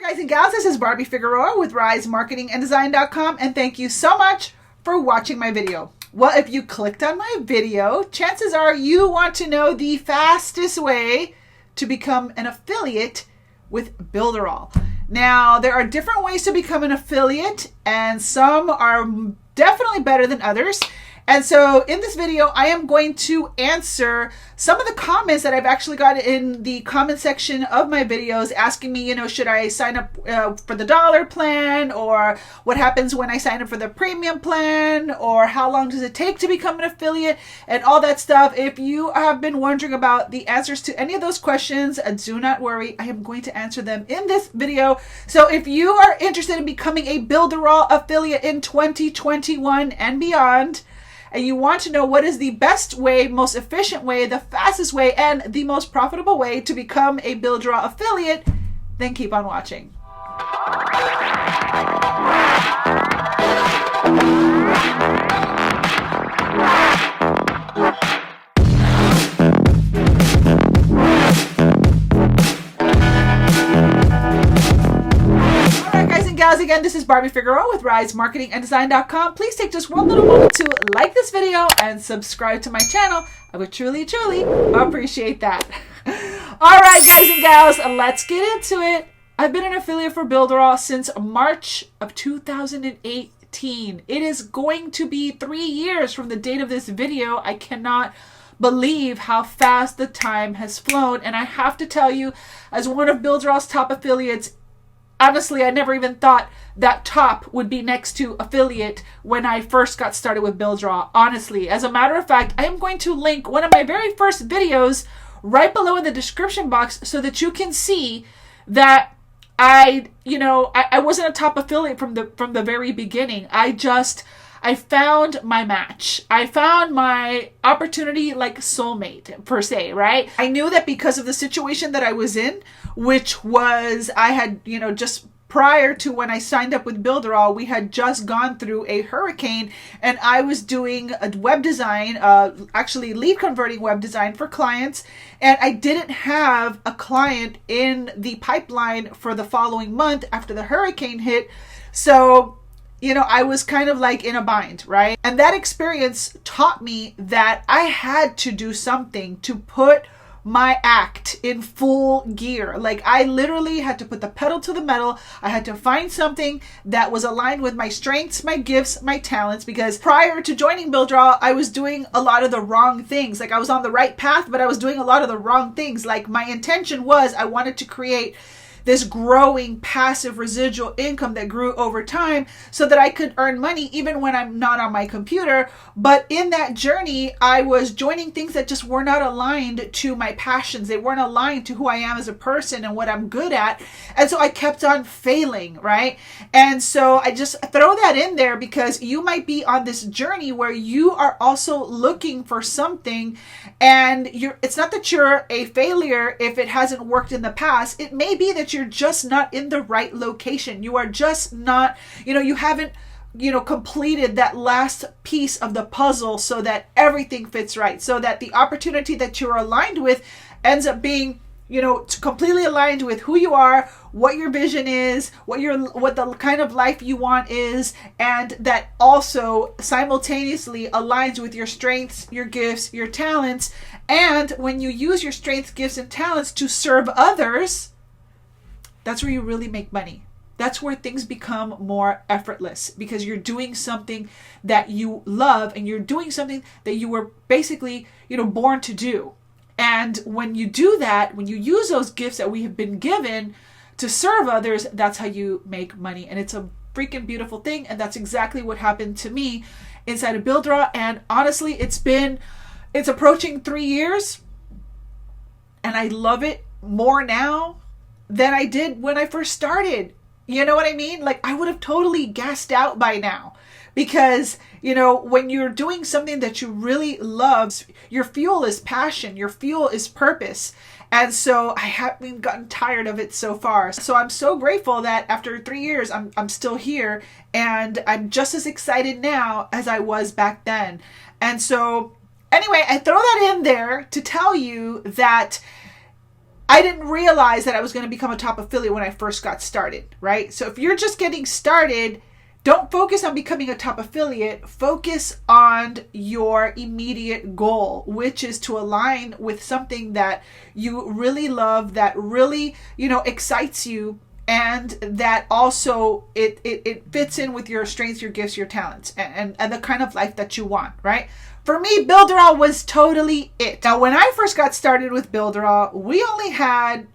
Guys and gals, this is Barbie Figueroa with RiseMarketingAndDesign.com, and thank you so much for watching my video. Well, if you clicked on my video, chances are you want to know the fastest way to become an affiliate with Builderall. Now, there are different ways to become an affiliate, and some are definitely better than others. And so in this video, I am going to answer some of the comments that I've actually got in the comment section of my videos asking me, should I sign up for the dollar plan, or what happens when I sign up for the premium plan, or how long does it take to become an affiliate, and all that stuff. If you have been wondering about the answers to any of those questions, do not worry, I am going to answer them in this video. So if you are interested in becoming a Builderall affiliate in 2021 and beyond, and you want to know what is the best way, most efficient way, the fastest way, and the most profitable way to become a Builderall affiliate, then keep on watching. Again, this is Barbie Figueroa with RiseMarketingAndDesign.com. Please take just one little moment to like this video and subscribe to my channel. I would truly appreciate that. All right, guys and gals, let's get into it. I've been an affiliate for Builderall since March of 2018. It is going to be 3 years from the date of this video. I cannot believe how fast the time has flown. And I have to tell you, as one of Builderall's top affiliates, honestly, I never even thought that top would be next to affiliate when I first got started with Builderall. Honestly, as a matter of fact, I am going to link one of my very first videos right below in the description box so that you can see that I wasn't a top affiliate from the very beginning. I found my match. I found my opportunity, like soulmate per se, right? I knew that because of the situation that I was in, which was I had, just prior to when I signed up with Builderall, we had just gone through a hurricane, and I was doing a web design, actually lead converting web design for clients, and I didn't have a client in the pipeline for the following month after the hurricane hit. So I was kind of like in a bind, right? And that experience taught me that I had to do something to put my act in full gear. Like, I literally had to put the pedal to the metal. I had to find something that was aligned with my strengths, my gifts, my talents, because prior to joining Builderall, I was doing a lot of the wrong things. Like, I was on the right path, but I was doing a lot of the wrong things. Like, my intention was I wanted to create this growing passive residual income that grew over time so that I could earn money even when I'm not on my computer. But in that journey, I was joining things that just were not aligned to my passions. They weren't aligned to who I am as a person and what I'm good at. And so I kept on failing, right? And so I just throw that in there because you might be on this journey where you are also looking for something, and it's not that you're a failure if it hasn't worked in the past. It may be that you're just not in the right location. You are just not, you haven't, completed that last piece of the puzzle so that everything fits right, so that the opportunity that you're aligned with ends up being, completely aligned with who you are, what your vision is, what the kind of life you want is, and that also simultaneously aligns with your strengths, your gifts, your talents. And when you use your strengths, gifts, and talents to serve others, that's where you really make money. That's where things become more effortless, because you're doing something that you love, and you're doing something that you were basically, born to do. And when you do that, when you use those gifts that we have been given to serve others, that's how you make money. And it's a freaking beautiful thing. And that's exactly what happened to me inside of Builderall. And honestly, it's approaching 3 years, and I love it more now than I did when I first started. You know what I mean? Like, I would have totally gassed out by now, because, when you're doing something that you really love, your fuel is passion, your fuel is purpose. And so I haven't gotten tired of it so far. So I'm so grateful that after 3 years, I'm still here, and I'm just as excited now as I was back then. And so anyway, I throw that in there to tell you that I didn't realize that I was going to become a top affiliate when I first got started, right? So if you're just getting started, don't focus on becoming a top affiliate. Focus on your immediate goal, which is to align with something that you really love, that really, excites you, and that also it fits in with your strengths, your gifts, your talents, and the kind of life that you want, right? For me, Builderall was totally it. Now, when I first got started with Builderall, we only had,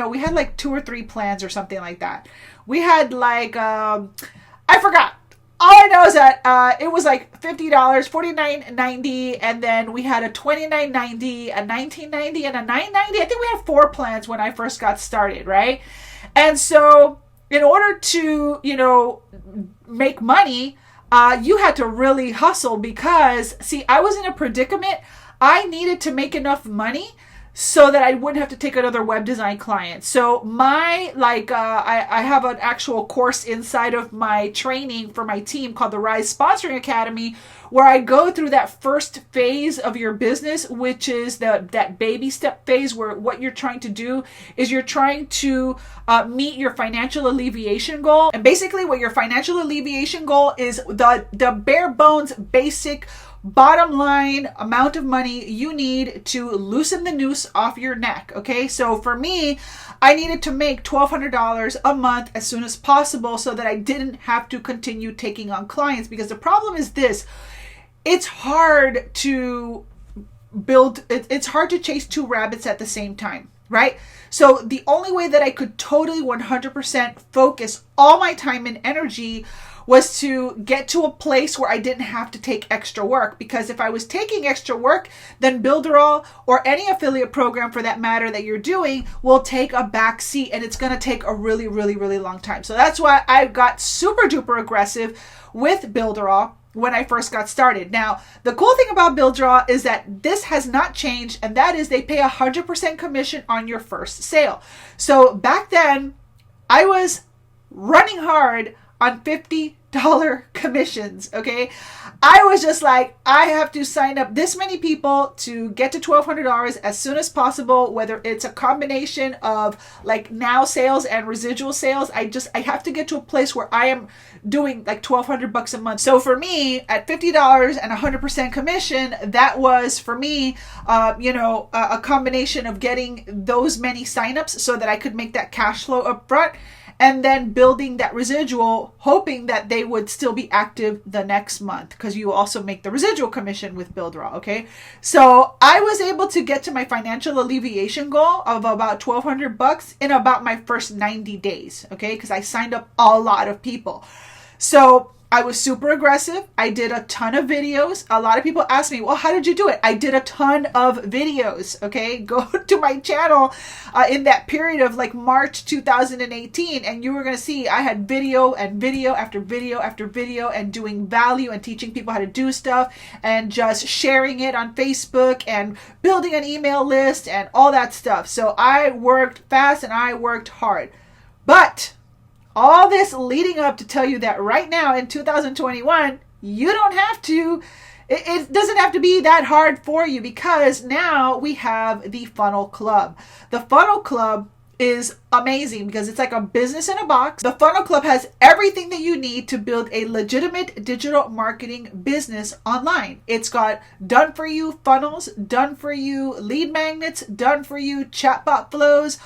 we had like 2 or 3 plans or something like that. We had like, I forgot. All I know is that it was like $50, $49.90, and then we had a $29.90, a $19.90, and a $9.90. I think we had 4 plans when I first got started, right? And so in order to, make money, you had to really hustle because, see, I was in a predicament. I needed to make enough money so that I wouldn't have to take another web design client. So my, I have an actual course inside of my training for my team called the Rise Sponsoring Academy, where I go through that first phase of your business, which is that baby step phase, where what you're trying to do is you're trying to meet your financial alleviation goal. And basically what your financial alleviation goal is, the bare bones basic bottom line amount of money you need to loosen the noose off your neck. Okay, so for me, I needed to make $1,200 a month as soon as possible so that I didn't have to continue taking on clients, because the problem is this: it's hard to it's hard to chase 2 rabbits at the same time, right? So the only way that I could totally 100% focus all my time and energy was to get to a place where I didn't have to take extra work. Because if I was taking extra work, then Builderall, or any affiliate program for that matter that you're doing, will take a back seat, and it's going to take a really, really, really long time. So that's why I got super duper aggressive with Builderall when I first got started. Now, the cool thing about Builderall is that this has not changed, and that is they pay 100% commission on your first sale. So back then, I was running hard on $50 commissions, okay? I was just like, I have to sign up this many people to get to $1,200 as soon as possible, whether it's a combination of like now sales and residual sales. I have to get to a place where I am doing like $1,200 a month. So for me, at $50 and 100% commission, that was for me, a combination of getting those many signups so that I could make that cash flow up front, and then building that residual, hoping that they would still be active the next month, because you also make the residual commission with Builderall, okay? So I was able to get to my financial alleviation goal of about $1,200 in about my first 90 days, okay? Because I signed up a lot of people. So I was super aggressive. I did a ton of videos. A lot of people ask me, well, how did you do it? I did a ton of videos, okay? Go to my channel in that period of like March 2018, and you were going to see I had video and video after video after video, and doing value and teaching people how to do stuff, and just sharing it on Facebook and building an email list and all that stuff. So I worked fast and I worked hard. But all this leading up to tell you that right now in 2021, you don't have to, it doesn't have to be that hard for you, because now we have the Funnel Club. The Funnel Club is amazing because it's like a business in a box. The Funnel Club has everything that you need to build a legitimate digital marketing business online. It's got done for you funnels, done for you lead magnets, done for you chatbot flows,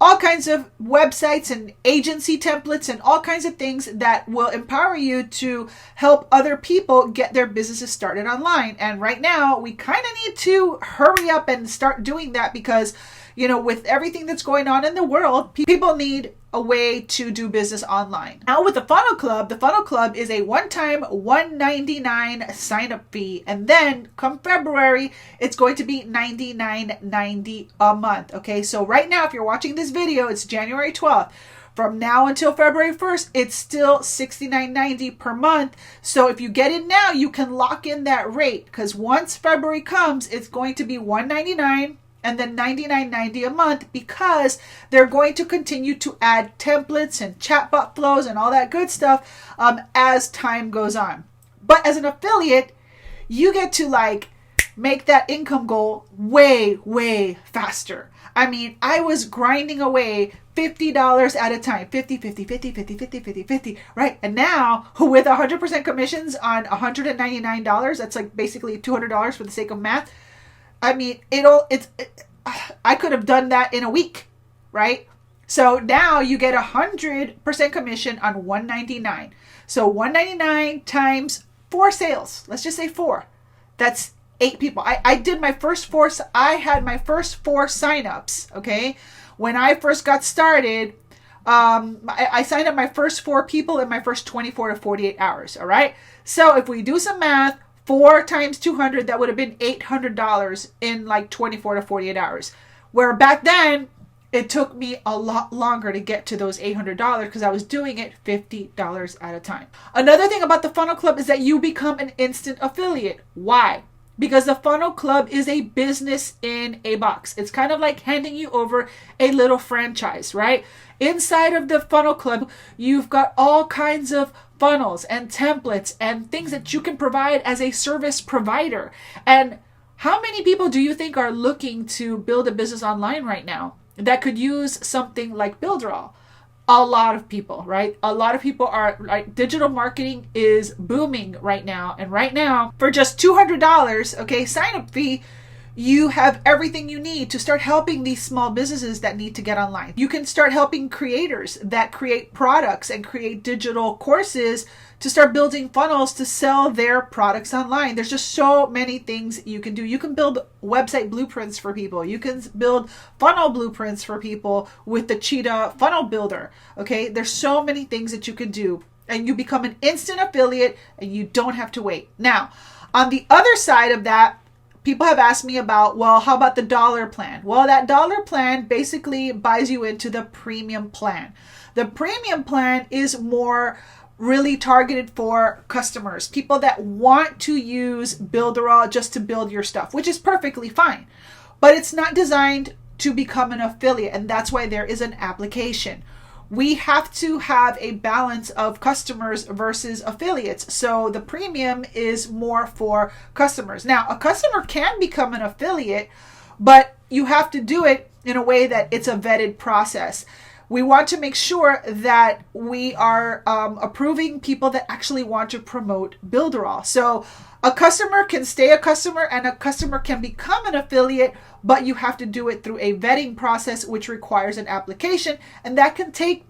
all kinds of websites and agency templates and all kinds of things that will empower you to help other people get their businesses started online. And right now, we kind of need to hurry up and start doing that because, with everything that's going on in the world, people need a way to do business online. Now with the Funnel Club is a one-time $199 sign-up fee. And then come February, it's going to be $99.90 a month. Okay, so right now, if you're watching this video, it's January 12th. From now until February 1st, it's still $69.90 per month. So if you get in now, you can lock in that rate, because once February comes, it's going to be $199 and then $99.90 a month, because they're going to continue to add templates and chatbot flows and all that good stuff as time goes on. But as an affiliate, you get to make that income goal way, way faster. I mean, I was grinding away $50 at a time. 50, 50, 50, 50, 50, 50, 50, right? And now with 100% commissions on $199, that's like basically $200 for the sake of math. I mean, I could have done that in a week, right? So now you get 100% commission on $199. So $199 times 4 sales. Let's just say 4. That's 8 people. I did my first 4. I had my first 4 signups. Okay, when I first got started, I signed up my first 4 people in my first 24 to 48 hours. All right. So if we do some math, 4 times 200, that would have been $800 in like 24 to 48 hours. Where back then, it took me a lot longer to get to those $800 because I was doing it $50 at a time. Another thing about the Funnel Club is that you become an instant affiliate. Why? Because the Funnel Club is a business in a box. It's kind of like handing you over a little franchise, right? Inside of the Funnel Club, you've got all kinds of funnels and templates and things that you can provide as a service provider. And how many people do you think are looking to build a business online right now that could use something like Builderall? A lot of people, right? A lot of people are like, digital marketing is booming right now. And right now, for just $200, okay, sign up fee, you have everything you need to start helping these small businesses that need to get online. You can start helping creators that create products and create digital courses to start building funnels to sell their products online. There's just so many things you can do. You can build website blueprints for people. You can build funnel blueprints for people with the Cheetah Funnel Builder. Okay, there's so many things that you can do, and you become an instant affiliate and you don't have to wait. Now, on the other side of that, people have asked me about, well, how about the dollar plan? Well, that dollar plan basically buys you into the premium plan. The premium plan is more really targeted for customers, people that want to use Builderall just to build your stuff, which is perfectly fine. But it's not designed to become an affiliate, and that's why there is an application. We have to have a balance of customers versus affiliates. So the premium is more for customers. Now, a customer can become an affiliate, but you have to do it in a way that it's a vetted process. We want to make sure that we are approving people that actually want to promote Builderall. So a customer can stay a customer and a customer can become an affiliate, but you have to do it through a vetting process, which requires an application, and that can take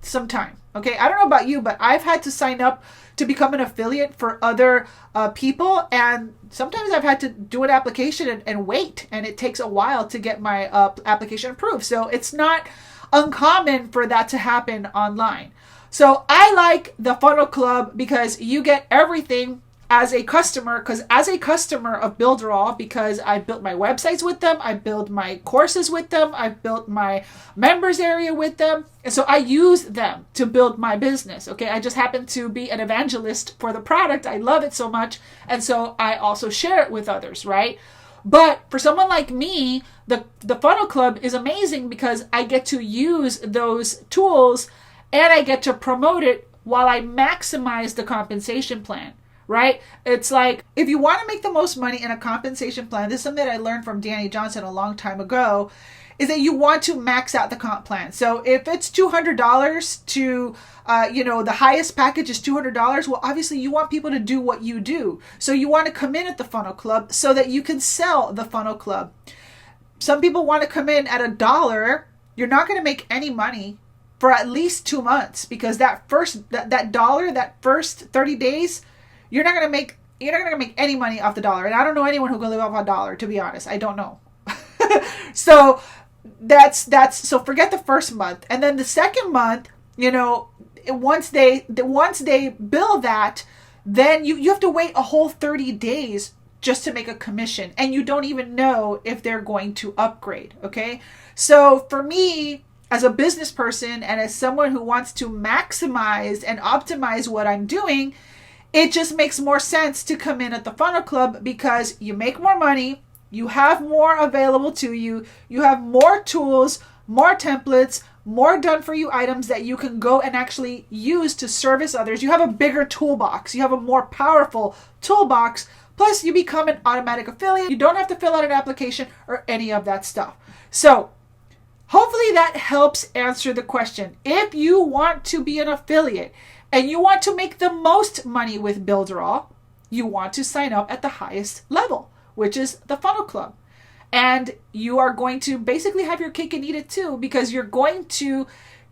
some time. Okay, I don't know about you, but I've had to sign up to become an affiliate for other people, and sometimes I've had to do an application and wait, and it takes a while to get my application approved. So it's not uncommon for that to happen online. So I like the Funnel Club because you get everything as a customer, because as a customer of Builderall, because I built my websites with them, I built my courses with them, I built my members area with them, and so I use them to build my business. Okay, I just happen to be an evangelist for the product. I love it so much, and so I also share it with others, right? But for someone like me, the Funnel Club is amazing because I get to use those tools and I get to promote it while I maximize the compensation plan, right? It's like, if you want to make the most money in a compensation plan, this is something that I learned from Danny Johnson a long time ago, is that you want to max out the comp plan. So if it's $200 to, the highest package is $200, well, obviously you want people to do what you do. So you want to come in at the Funnel Club so that you can sell the Funnel Club. Some people want to come in at $1. You're not going to make any money for at least 2 months, because that first $30 days, you're not going to make any money off the dollar. And I don't know anyone who can live off $1, to be honest. I don't know. So that's so forget the first month. And then the second month, once they bill that, then you have to wait a whole 30 days just to make a commission, and you don't even know if they're going to upgrade. Okay, so for me, as a business person and as someone who wants to maximize and optimize what I'm doing, it just makes more sense to come in at the Funnel Club, because you make more money, you have more available to you, you have more tools, more templates, more done for you items that you can go and actually use to service others. You have a bigger toolbox, you have a more powerful toolbox, plus you become an automatic affiliate. You don't have to fill out an application or any of that stuff. So Hopefully that helps answer the question. If you want to be an affiliate and you want to make the most money with Builderall, you want to sign up at the highest level, which is the Funnel Club. And you are going to basically have your cake and eat it too, because you're going to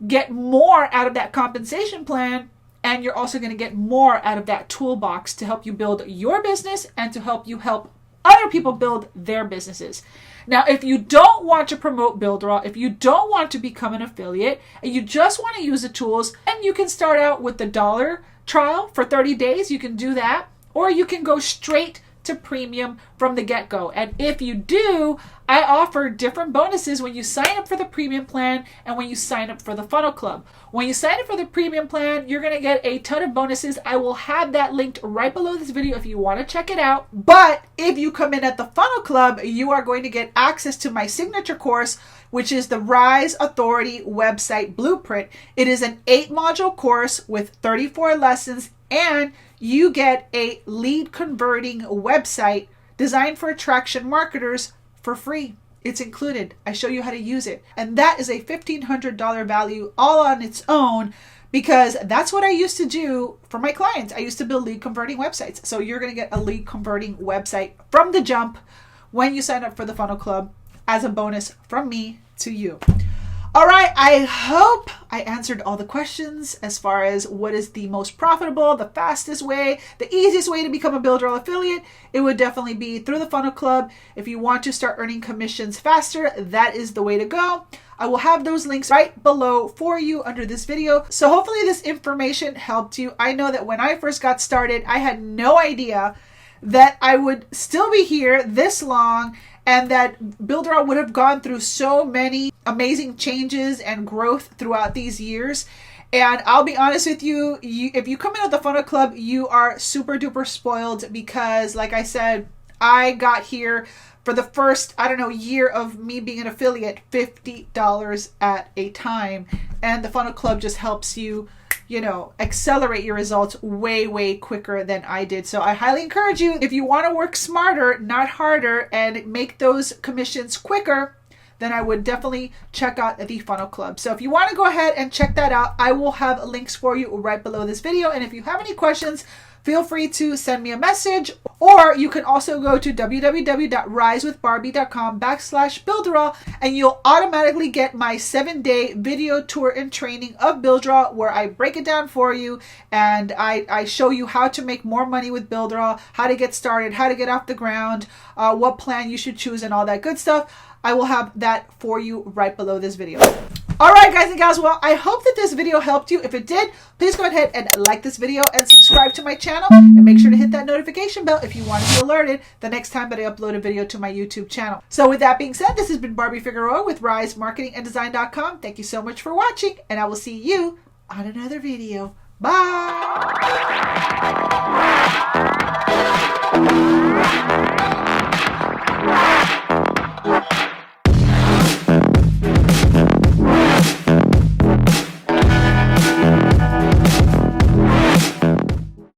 get more out of that compensation plan, and you're also going to get more out of that toolbox to help you build your business and to help you help other people build their businesses. Now, if you don't want to promote Builderall, if you don't want to become an affiliate, and you just want to use the tools, and you can start out with the $1 trial for 30 days, you can do that, or you can go straight to premium from the get-go. And if you do, I offer different bonuses when you sign up for the premium plan and when you sign up for the Funnel Club. When you sign up for the premium plan, you're going to get a ton of bonuses. I will have that linked right below this video if you want to check it out. But if you come in at the Funnel Club, you are going to get access to my signature course, which is the Rise Authority Website Blueprint. It is an 8-module course with 34 lessons, and you get a lead converting website designed for attraction marketers for free. It's included. I show you how to use it. And that is a $1,500 value all on its own, because that's what I used to do for my clients. I used to build lead converting websites. So you're going to get a lead converting website from the jump when you sign up for the Funnel Club as a bonus from me to you. All right, I hope I answered all the questions as far as what is the most profitable, the fastest way, the easiest way to become a Builderall affiliate. It would definitely be through the Funnel Club. If you want to start earning commissions faster, that is the way to go. I will have those links right below for you under this video. So hopefully this information helped you. I know that when I first got started, I had no idea that I would still be here this long, and that Builderall would have gone through so many amazing changes and growth throughout these years. And I'll be honest with you, if you come in at the Funnel Club, you are super duper spoiled, because like I said, I got here for the first, year of me being an affiliate, $50 at a time. And the Funnel Club just helps you, accelerate your results way, way quicker than I did. So I highly encourage you, if you want to work smarter, not harder, and make those commissions quicker, then I would definitely check out the Funnel Club. So if you want to go ahead and check that out, I will have links for you right below this video. And if you have any questions, feel free to send me a message, or you can also go to www.risewithbarbie.com/Builderall, and you'll automatically get my 7-day video tour and training of Builderall, where I break it down for you, and I show you how to make more money with Builderall, how to get started, how to get off the ground, what plan you should choose, and all that good stuff. I will have that for you right below this video. All right, guys and gals, well, I hope that this video helped you. If it did, please go ahead and like this video and subscribe to my channel, and make sure to hit that notification bell if you want to be alerted the next time that I upload a video to my YouTube channel. So with that being said, this has been Barbie Figueroa with RiseMarketingAndDesign.com. Thank you so much for watching, and I will see you on another video. Bye.